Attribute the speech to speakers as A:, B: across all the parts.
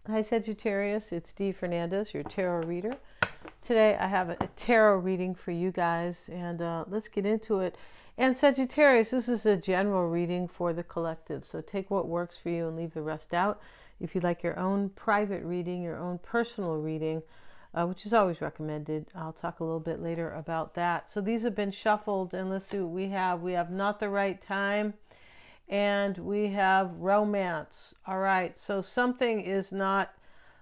A: Hi Sagittarius, it's Dee Fernandez, your tarot reader. Today I have a tarot reading for you guys, and let's get into it. And Sagittarius, this is a general reading for the collective, so take what works for you and leave the rest out. If you'd like your own private reading, your own personal reading, which is always recommended, I'll talk a little bit later about that. So these have been shuffled, and let's see what we have. We have Not the Right Time, and we have Romance. All right, so something is not,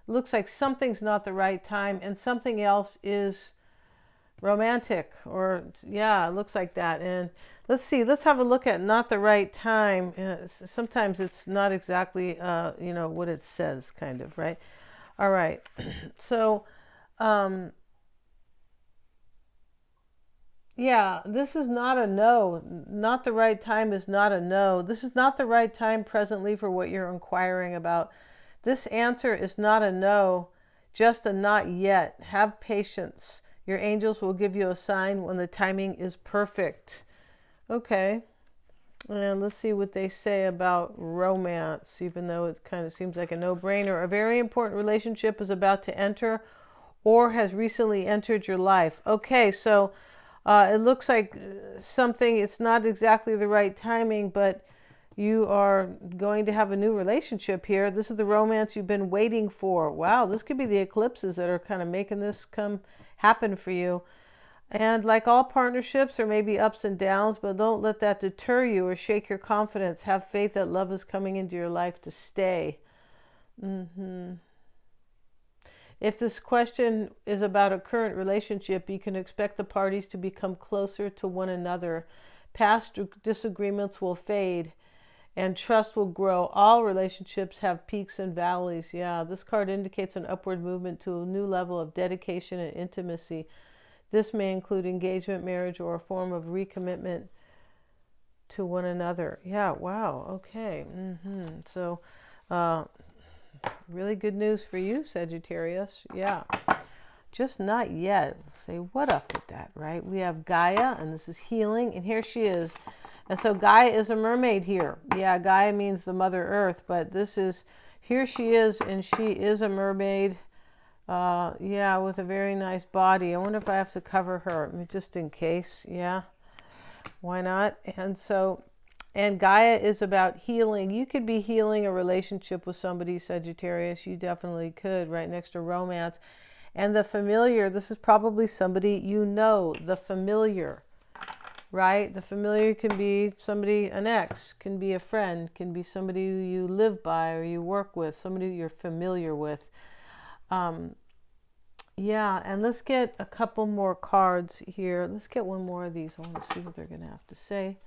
A: looks like something's not the right time, and something else is romantic, or yeah, it looks like that. And let's see, let's have a look at Not the Right Time. Sometimes it's not exactly what it says, kind of, right? All right. So yeah, this is not a no. Not the right time is not a no. This is not the right time presently for what you're inquiring about. This answer is not a no, just a not yet. Have patience. Your angels will give you a sign when the timing is perfect. Okay. And let's see what they say about romance, even though it kind of seems like a no-brainer. A very important relationship is about to enter or has recently entered your life. Okay, so it looks like something, it's not exactly the right timing, but you are going to have a new relationship here. This is the romance you've been waiting for. Wow, this could be the eclipses that are kind of making this come happen for you. And like all partnerships, there may be ups and downs, but don't let that deter you or shake your confidence. Have faith that love is coming into your life to stay. If this question is about a current relationship, you can expect the parties to become closer to one another. Past disagreements will fade and trust will grow. All relationships have peaks and valleys. Yeah, this card indicates an upward movement to a new level of dedication and intimacy. This may include engagement, marriage, or a form of recommitment to one another. Yeah, wow, okay. So, really good news for you, Sagittarius. Yeah, just not yet. Say, what up with that, right? We have Gaia, and this is healing, and here she is. And so Gaia is a mermaid here. Yeah, Gaia means the Mother Earth, but this is, here she is, and she is a mermaid. Yeah, with a very nice body. I wonder if I have to cover her, just in case. Yeah, why not? And Gaia is about healing. You could be healing a relationship with somebody, Sagittarius. You definitely could, right next to romance. And the familiar, this is probably somebody you know, the familiar, right? The familiar can be somebody, an ex, can be a friend, can be somebody you live by or you work with, somebody you're familiar with. Yeah, and let's get a couple more cards here. Let's get one more of these. I want to see what they're going to have to say.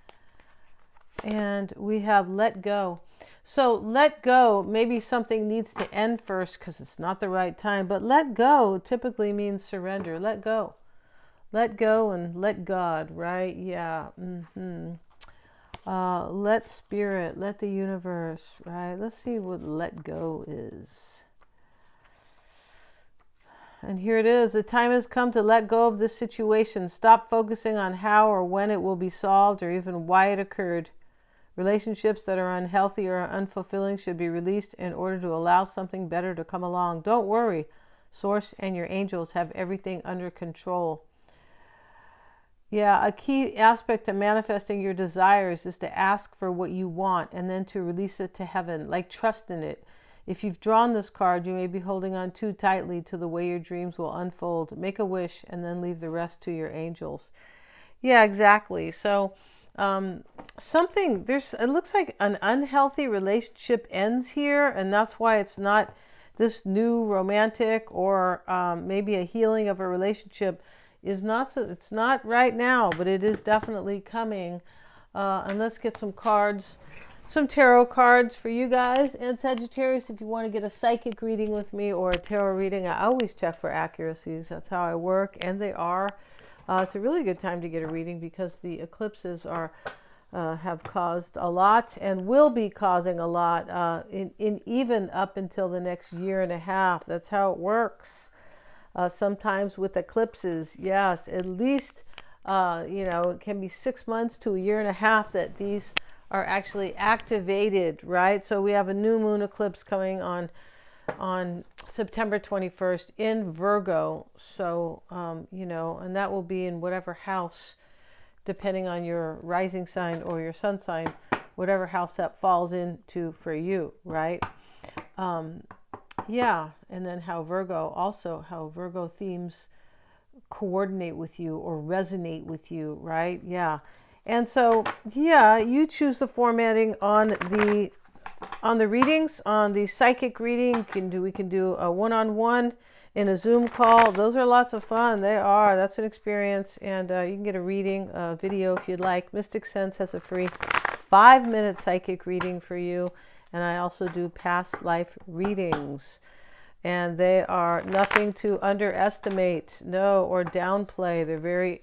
A: And we have let go. So let go, maybe something needs to end first because it's not the right time, but let go typically means surrender. Let go. Let go and let God, right? Yeah. Let spirit, let the universe, right? Let's see what let go is. And here it is. The time has come to let go of this situation. Stop focusing on how or when it will be solved or even why it occurred. Relationships that are unhealthy or unfulfilling should be released in order to allow something better to come along. Don't worry. Source and your angels have everything under control. Yeah, a key aspect to manifesting your desires is to ask for what you want and then to release it to heaven, like trust in it. If you've drawn this card, you may be holding on too tightly to the way your dreams will unfold. Make a wish and then leave the rest to your angels. Yeah, exactly. So it looks like an unhealthy relationship ends here, and that's why it's not this new romantic or maybe a healing of a relationship is not, so it's not right now, but it is definitely coming. And let's get some cards, some tarot cards for you guys. And Sagittarius, if you want to get a psychic reading with me or a tarot reading, I always check for accuracies. That's how I work, and they are. It's a really good time to get a reading because the eclipses have caused a lot and will be causing a lot in even up until the next year and a half. That's how it works. Sometimes with eclipses, yes, at least it can be 6 months to a year and a half that these are actually activated, right? So we have a new moon eclipse coming on on September 21st in Virgo. So, and that will be in whatever house, depending on your rising sign or your sun sign, whatever house that falls into for you, right? Yeah, and then how Virgo themes coordinate with you or resonate with you, right? Yeah. And so, yeah, you choose the formatting on the readings, on the psychic reading. We can do a one-on-one in a Zoom call. Those are lots of fun. That's an experience. And you can get a reading, a video if you'd like. Mystic Sense has a free 5-minute psychic reading for you. And I also do past life readings. And they are nothing to underestimate, or downplay. They're very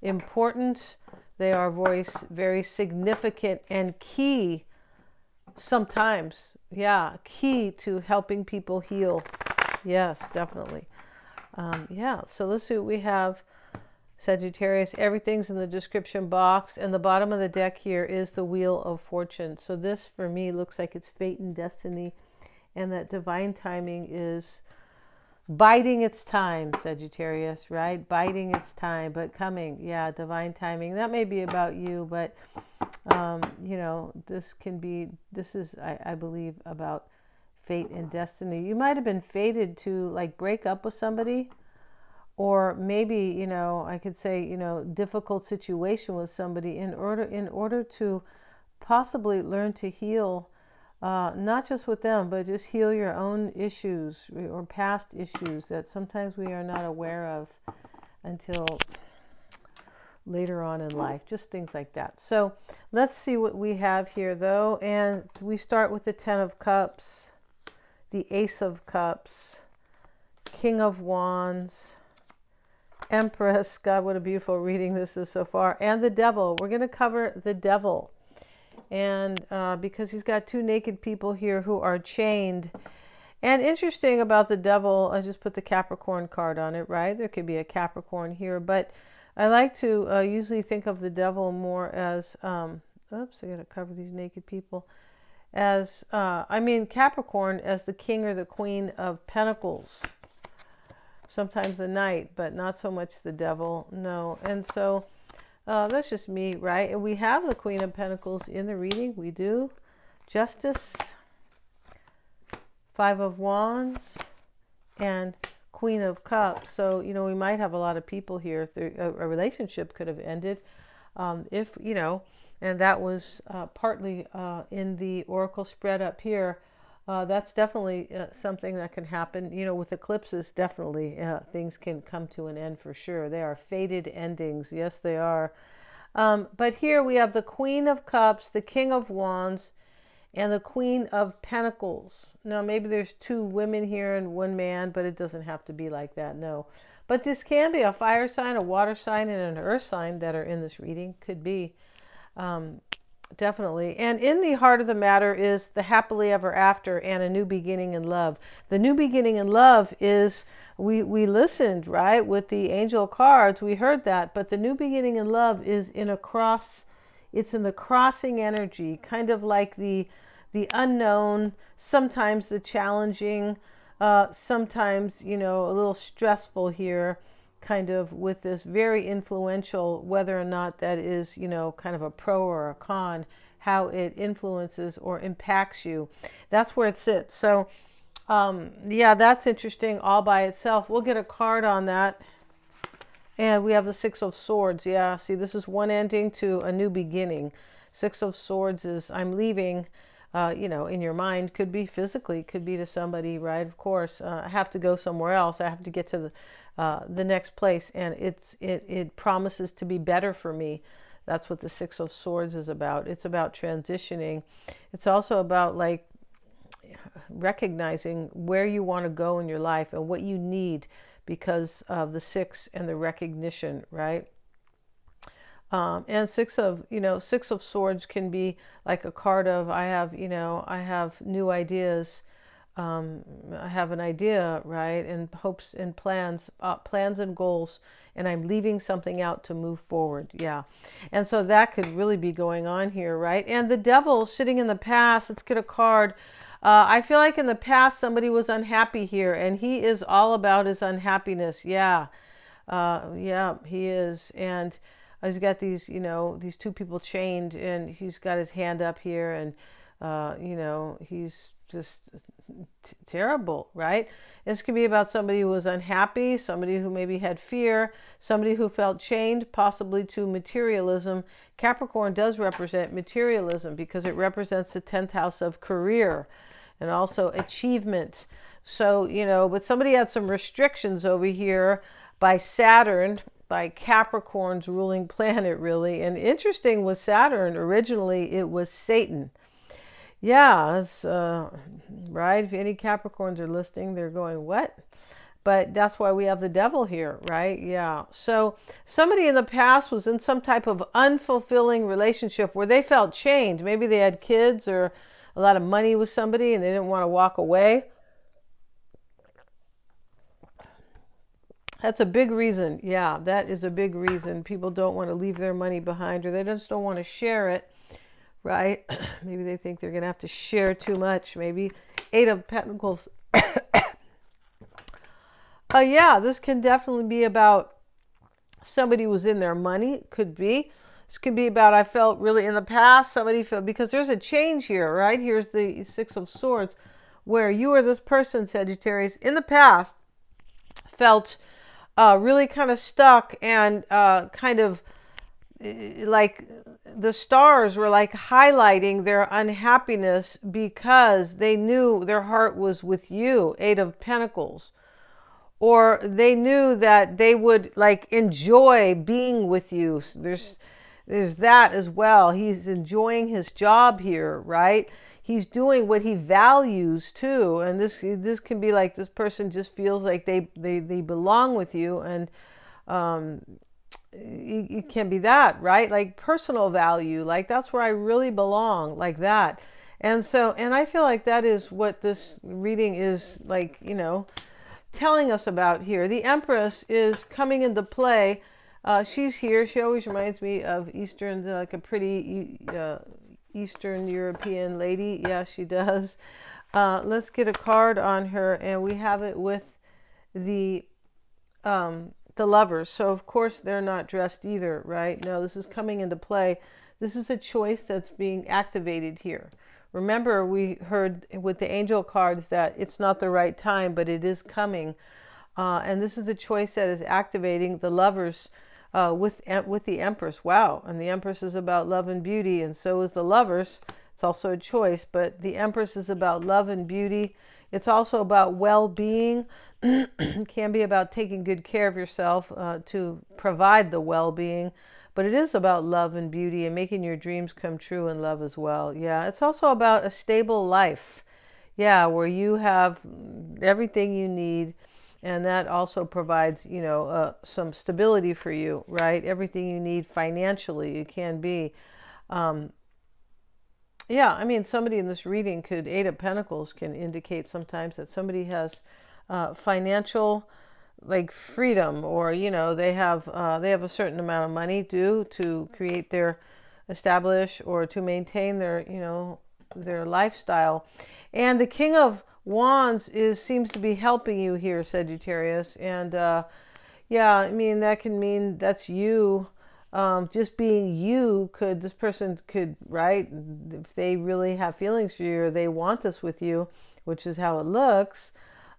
A: important. They are very significant and key sometimes. Yeah, key to helping people heal. Yes, definitely. So let's see what we have. Sagittarius, everything's in the description box. And the bottom of the deck here is the Wheel of Fortune. So this, for me, looks like it's fate and destiny. And that divine timing is biding its time, Sagittarius, right? Biding its time, but coming. Yeah, divine timing. That may be about you, but, this is, I believe, about fate and destiny. You might have been fated to, like, break up with somebody, or maybe, I could say, difficult situation with somebody in order to possibly learn to heal. Not just with them, but just heal your own issues or past issues that sometimes we are not aware of until later on in life. Just things like that. So let's see what we have here, though. And we start with the 10 of Cups, the Ace of Cups, King of Wands, Empress. God, what a beautiful reading this is so far. And the Devil. We're going to cover the Devil. And because he's got 2 naked people here who are chained. And interesting about the Devil, I just put the Capricorn card on it, right? There could be a Capricorn here, but I like to usually think of the Devil more as, I gotta cover these naked people, as, Capricorn as the King or the Queen of Pentacles. Sometimes the Knight, but not so much the Devil, no. And so that's just me, right? And we have the Queen of Pentacles in the reading. We do. Justice, 5 of Wands, and Queen of Cups. So, we might have a lot of people here. A relationship could have ended. And that was partly in the Oracle spread up here. That's definitely something that can happen. With eclipses, definitely things can come to an end for sure. They are fated endings. Yes, they are. But here we have the Queen of Cups, the King of Wands, and the Queen of Pentacles. Now, maybe there's 2 women here and 1 man, but it doesn't have to be like that, no. But this can be a fire sign, a water sign, and an earth sign that are in this reading. Could be. Definitely. And in the heart of the matter is the happily ever after and a new beginning in love. The new beginning in love is, we listened, right, with the angel cards, we heard that, but the new beginning in love is it's in the crossing energy, kind of like the unknown, sometimes the challenging, sometimes, a little stressful here, kind of with this very influential, whether or not that is, kind of a pro or a con, how it influences or impacts you. That's where it sits. So, that's interesting all by itself. We'll get a card on that. And we have the 6 of Swords. Yeah, see, this is one ending to a new beginning. 6 of Swords is I'm leaving, in your mind. Could be physically, could be to somebody, right? Of course, I have to go somewhere else. I have to get to the next place, and it promises to be better for me. That's what the 6 of Swords is about. It's about transitioning. It's also about, like, recognizing where you want to go in your life and what you need because of the 6 and the recognition, right? And 6 of Swords can be like a card of, I have new ideas. I have an idea, right? And hopes and plans and goals, and I'm leaving something out to move forward. Yeah. And so that could really be going on here, right? And the Devil sitting in the past, let's get a card. I feel like in the past somebody was unhappy here, and he is all about his unhappiness. Yeah, yeah, he is. And he's got these, these two people chained, and he's got his hand up here, and he's just terrible, right? This could be about somebody who was unhappy, somebody who maybe had fear, somebody who felt chained, possibly to materialism. Capricorn does represent materialism because it represents the 10th house of career and also achievement. So, but somebody had some restrictions over here by Saturn, by Capricorn's ruling planet, really. And interesting with Saturn, originally it was Satan. Yeah, that's right. If any Capricorns are listening, they're going, what? But that's why we have the devil here, right? Yeah. So somebody in the past was in some type of unfulfilling relationship where they felt chained. Maybe they had kids or a lot of money with somebody and they didn't want to walk away. That's a big reason. Yeah, that is a big reason. People don't want to leave their money behind, or they just don't want to share it, right? Maybe they think they're going to have to share too much. Maybe 8 of Pentacles. Yeah, this can definitely be about somebody was in their money. Could be. This could be about, I felt really in the past, somebody felt, because there's a change here, right? Here's the 6 of Swords, where you or this person, Sagittarius, in the past felt really kind of stuck and kind of like the stars were like highlighting their unhappiness because they knew their heart was with you, 8 of Pentacles. Or they knew that they would like enjoy being with you. So there's that as well. He's enjoying his job here, right? He's doing what he values too. And this can be like this person just feels like they belong with you, and it can be that, right? Like personal value, like that's where I really belong, like that. And so, and I feel like that is what this reading is like, telling us about here. The Empress is coming into play. She's here. She always reminds me of Eastern, like a pretty Eastern European lady. Yeah, she does. Let's get a card on her, and we have it with the Lovers. So of course they're not dressed either, right? No, this is coming into play. This is a choice that's being activated here. Remember, we heard with the angel cards that it's not the right time, but it is coming. And this is a choice that is activating the Lovers with the Empress. Wow. And the Empress is about love and beauty, and so is the Lovers. It's also a choice, but the Empress is about love and beauty. It's also about well-being. It can be about taking good care of yourself to provide the well-being. But it is about love and beauty and making your dreams come true in love as well. Yeah, it's also about a stable life. Yeah, where you have everything you need. And that also provides, some stability for you, right? Everything you need financially, it can be. Yeah, I mean, somebody in this reading could, 8 of Pentacles can indicate sometimes that somebody has financial like freedom, or they have a certain amount of money due to create their establish or to maintain their their lifestyle. And the King of Wands seems to be helping you here, Sagittarius. And yeah, I mean, that can mean that's you, just being you. This person could, right, if they really have feelings for you or they want this with you, which is how it looks,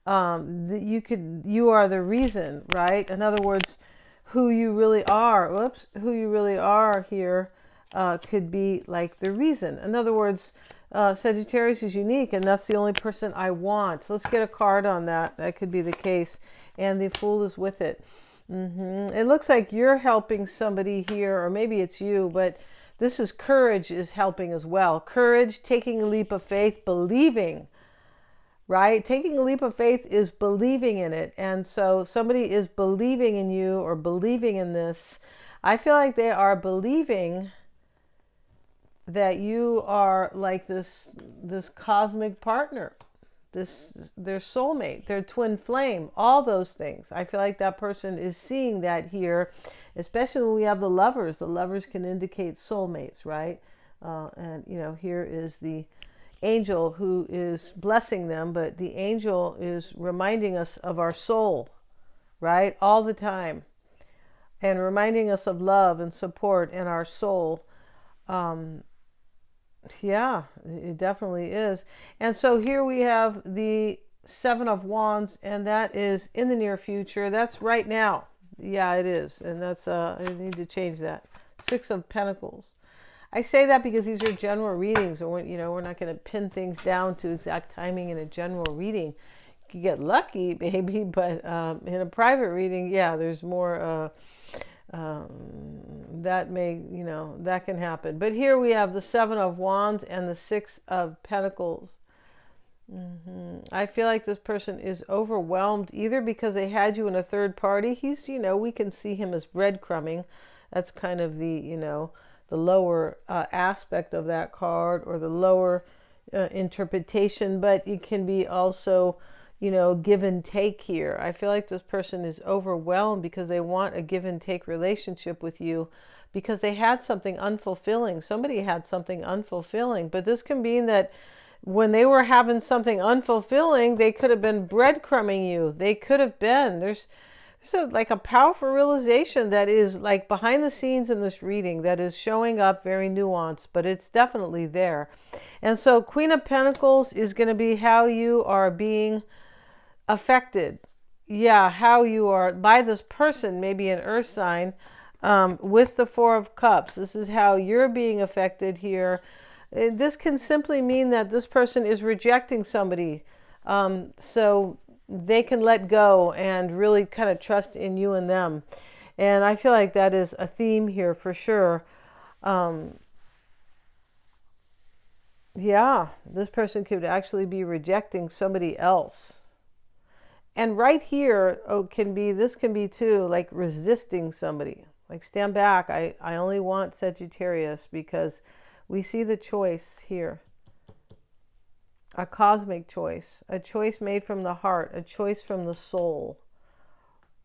A: you are the reason, right? In other words, who you really are, who you really are here could be like the reason. In other words, Sagittarius is unique, and that's the only person I want. So let's get a card on that. That could be the case. And the Fool is with it. It looks like you're helping somebody here, or maybe it's you, but this is courage is helping as well. Courage, taking a leap of faith, believing. Right? Taking a leap of faith is believing in it. And so somebody is believing in you or believing in this. I feel like they are believing that you are like this cosmic partner, their soulmate, their twin flame, all those things. I feel like that person is seeing that here, especially when we have the Lovers. The Lovers can indicate soulmates, right? And here is the angel who is blessing them, but the angel is reminding us of our soul, right? All the time. And reminding us of love and support in our soul. Yeah, it definitely is. And so here we have the Seven of Wands, and that is in the near future. That's right now. Yeah, it is. And that's, I need to change that. Six of Pentacles. I say that because these are general readings, or we're not going to pin things down to exact timing in a general reading. You can get lucky, maybe, but in a private reading, yeah, there's more. That may, that can happen. But here we have the Seven of Wands and the Six of Pentacles. I feel like this person is overwhelmed, either because they had you in a third party. He's, we can see him as breadcrumbing. That's kind of the lower aspect of that card, or the lower interpretation, but it can be also, give and take here. I feel like this person is overwhelmed because they want a give and take relationship with you, because they had something unfulfilling. Somebody had something unfulfilling, but this can mean that when they were having something unfulfilling, they could have been breadcrumbing you. They could have been. There's like a powerful realization that is like behind the scenes in this reading that is showing up very nuanced, but it's definitely there. And so Queen of Pentacles is going to be how you are being affected. Yeah, how you are by this person, maybe an earth sign, with the Four of Cups. This is how you're being affected here. This can simply mean that this person is rejecting somebody. So they can let go and really kind of trust in you and them. And I feel like that is a theme here for sure. Yeah, this person could actually be rejecting somebody else. And right here, this can be too, like resisting somebody. Like, stand back. I only want Sagittarius, because we see the choice here. A cosmic choice, a choice made from the heart, a choice from the soul,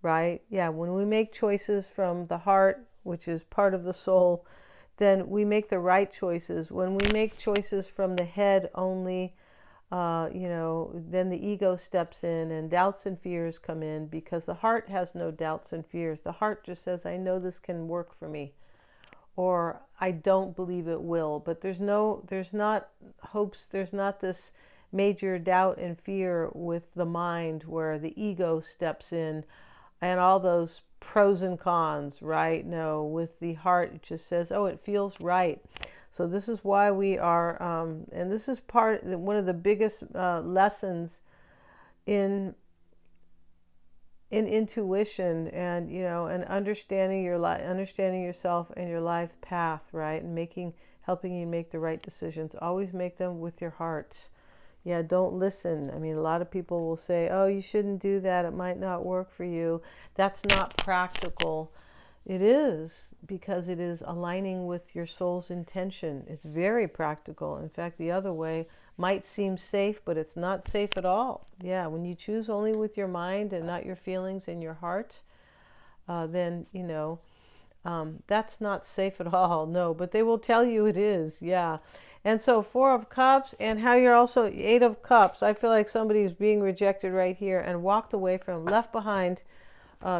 A: right? Yeah, when we make choices from the heart, which is part of the soul, then we make the right choices. When we make choices from the head only, then the ego steps in and doubts and fears come in, because the heart has no doubts and fears. The heart just says, I know this can work for me, or I don't believe it will. But there's not hopes, there's not this major doubt and fear with the mind, where the ego steps in and all those pros and cons, right? No, with the heart, it just says, oh, it feels right. So this is why we are, and this is one of the biggest lessons in intuition, and and understanding understanding yourself and your life path, right? And helping you make the right decisions. Always make them with your heart. Yeah, don't listen. I mean, a lot of people will say, oh, you shouldn't do that, it might not work for you. That's not practical. It is, because it is aligning with your soul's intention. It's very practical. In fact, the other way might seem safe, but it's not safe at all. Yeah, when you choose only with your mind and not your feelings and your heart, then, that's not safe at all. No, but they will tell you it is. Yeah. And so Four of Cups, and how you're also Eight of Cups. I feel like somebody is being rejected right here and walked away from, left behind,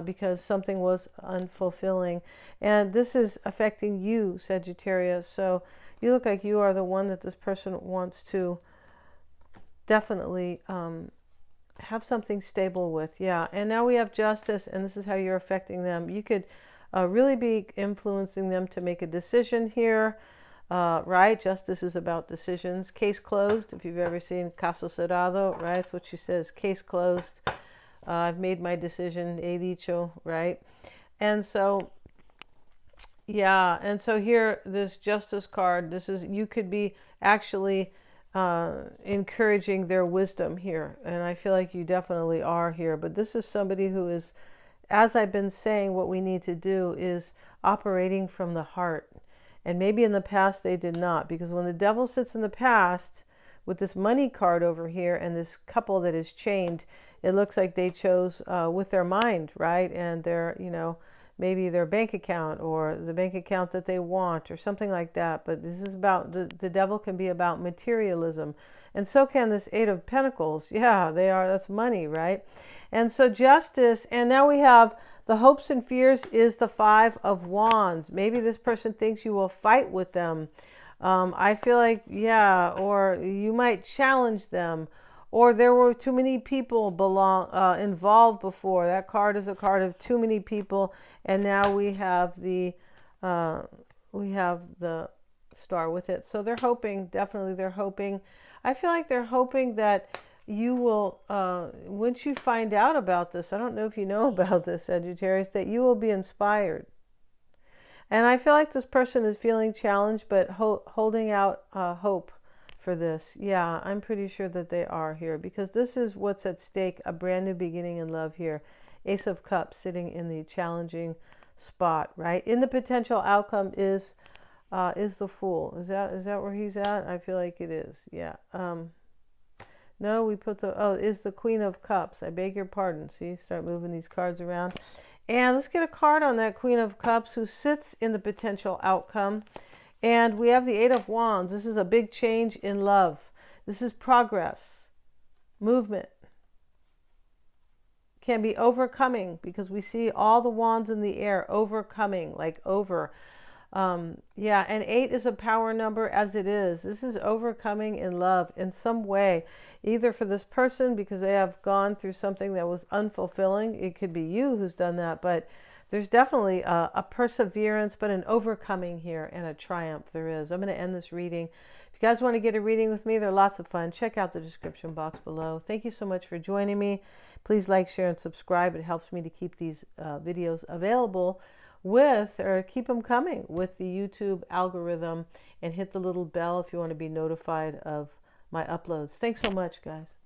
A: because something was unfulfilling. And this is affecting you, Sagittarius. So you look like you are the one that this person wants to definitely have something stable with. Yeah. And now we have Justice, and this is how you're affecting them. You could really be influencing them to make a decision here. Right? Justice is about decisions. Case closed. If you've ever seen Caso Cerrado, right? That's what she says. Case closed. I've made my decision. He dicho, right? And so, yeah. And so here, this Justice card, you could be actually encouraging their wisdom here. And I feel like you definitely are here. But this is somebody who is, as I've been saying, what we need to do is operating from the heart. And maybe in the past they did not, because when the Devil sits in the past with this Money card over here and this couple that is chained, it looks like they chose with their mind, right? And they're, maybe their bank account or the bank account that they want or something like that. But this is about, the devil can be about materialism. And so can this Eight of Pentacles. Yeah, they are. That's money, right? And so justice. And now we have the hopes and fears is the Five of Wands. Maybe this person thinks you will fight with them. I feel like, yeah, or you might challenge them. Or there were too many people involved before. That card is a card of too many people. And now we have the star with it. So they're hoping, definitely they're hoping. I feel like they're hoping that you will, once you find out about this, I don't know if you know about this, Sagittarius, that you will be inspired. And I feel like this person is feeling challenged, but holding out hope for this. Yeah, I'm pretty sure that they are here, because this is what's at stake, a brand new beginning in love here. Ace of Cups sitting in the challenging spot, right? In the potential outcome is the Fool. Is that where he's at? I feel like it is. Yeah. No, we put is the Queen of Cups. I beg your pardon. See, start moving these cards around. And let's get a card on that Queen of Cups who sits in the potential outcome. And we have the Eight of Wands. This is a big change in love. This is progress, movement. Can be overcoming, because we see all the wands in the air, overcoming, like over. Yeah, and 8 is a power number as it is. This is overcoming in love in some way, either for this person because they have gone through something that was unfulfilling. It could be you who's done that, but there's definitely a perseverance, but an overcoming here and a triumph there is. I'm going to end this reading. If you guys want to get a reading with me, they're lots of fun. Check out the description box below. Thank you so much for joining me. Please like, share, and subscribe. It helps me to keep these videos available or keep them coming with the YouTube algorithm, and hit the little bell if you want to be notified of my uploads. Thanks so much, guys.